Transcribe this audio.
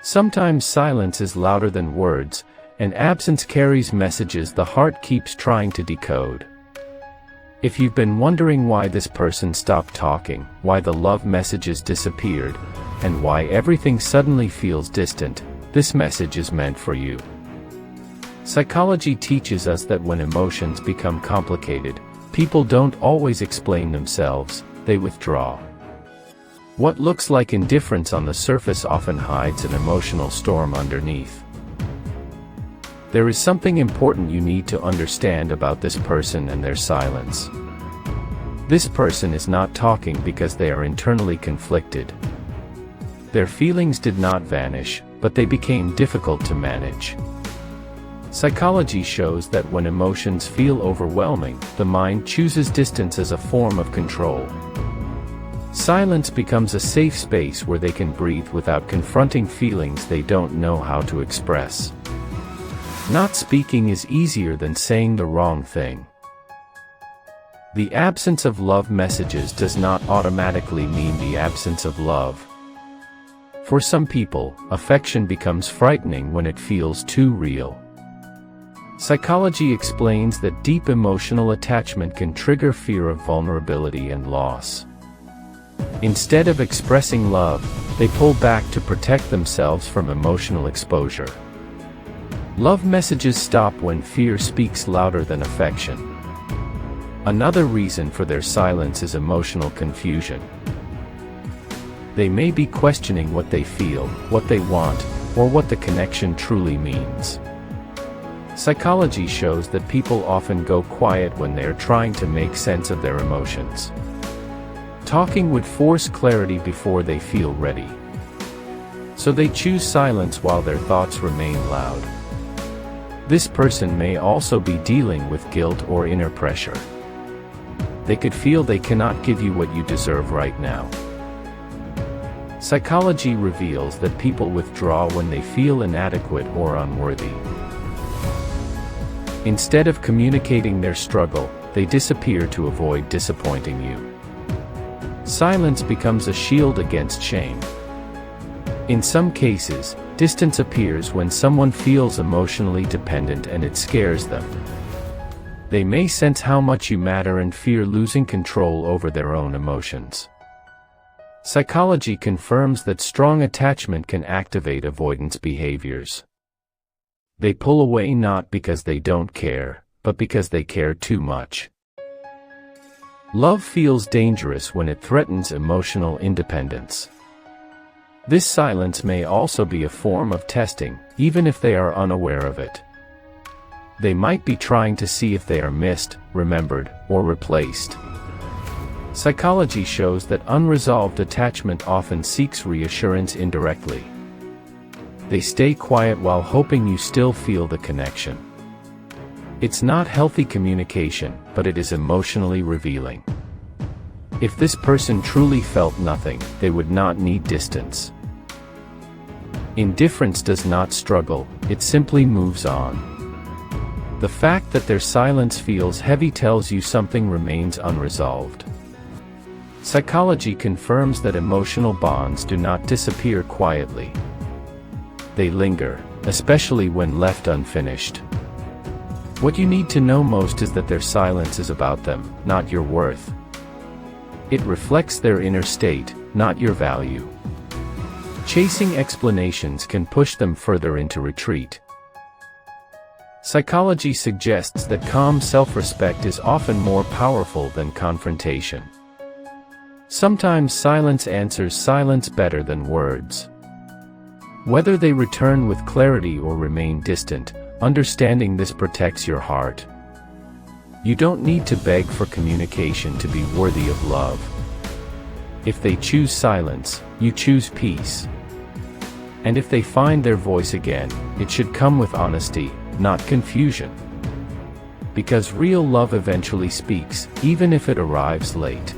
Sometimes silence is louder than words, and absence carries messages the heart keeps trying to decode. If you've been wondering why this person stopped talking, why the love messages disappeared, and why everything suddenly feels distant, this message is meant for you. Psychology teaches us that when emotions become complicated, people don't always explain themselves, they withdraw. What looks like indifference on the surface often hides an emotional storm underneath. There is something important you need to understand about this person and their silence. This person is not talking because they are internally conflicted. Their feelings did not vanish, but they became difficult to manage. Psychology shows that when emotions feel overwhelming, the mind chooses distance as a form of control. Silence becomes a safe space where they can breathe without confronting feelings they don't know how to express. Not speaking is easier than saying the wrong thing. The absence of love messages does not automatically mean the absence of love. For some people, affection becomes frightening when it feels too real. Psychology explains that deep emotional attachment can trigger fear of vulnerability and loss. Instead of expressing love, they pull back to protect themselves from emotional exposure. Love messages stop when fear speaks louder than affection. Another reason for their silence is emotional confusion. They may be questioning what they feel, what they want, or what the connection truly means. Psychology shows that people often go quiet when they are trying to make sense of their emotions. Talking would force clarity before they feel ready. So they choose silence while their thoughts remain loud. This person may also be dealing with guilt or inner pressure. They could feel they cannot give you what you deserve right now. Psychology reveals that people withdraw when they feel inadequate or unworthy. Instead of communicating their struggle, they disappear to avoid disappointing you. Silence becomes a shield against shame. In some cases, distance appears when someone feels emotionally dependent and it scares them. They may sense how much you matter and fear losing control over their own emotions. Psychology confirms that strong attachment can activate avoidance behaviors. They pull away not because they don't care, but because they care too much. Love feels dangerous when it threatens emotional independence. This silence may also be a form of testing, even if they are unaware of it. They might be trying to see if they are missed, remembered, or replaced. Psychology shows that unresolved attachment often seeks reassurance indirectly. They stay quiet while hoping you still feel the connection. It's not healthy communication, but it is emotionally revealing. If this person truly felt nothing, they would not need distance. Indifference does not struggle, it simply moves on. The fact that their silence feels heavy tells you something remains unresolved. Psychology confirms that emotional bonds do not disappear quietly. They linger, especially when left unfinished. What you need to know most is that their silence is about them, not your worth. It reflects their inner state, not your value. Chasing explanations can push them further into retreat. Psychology suggests that calm self-respect is often more powerful than confrontation. Sometimes silence answers silence better than words. Whether they return with clarity or remain distant, understanding this protects your heart. You don't need to beg for communication to be worthy of love. If they choose silence, you choose peace. And if they find their voice again, it should come with honesty, not confusion. Because real love eventually speaks, even if it arrives late.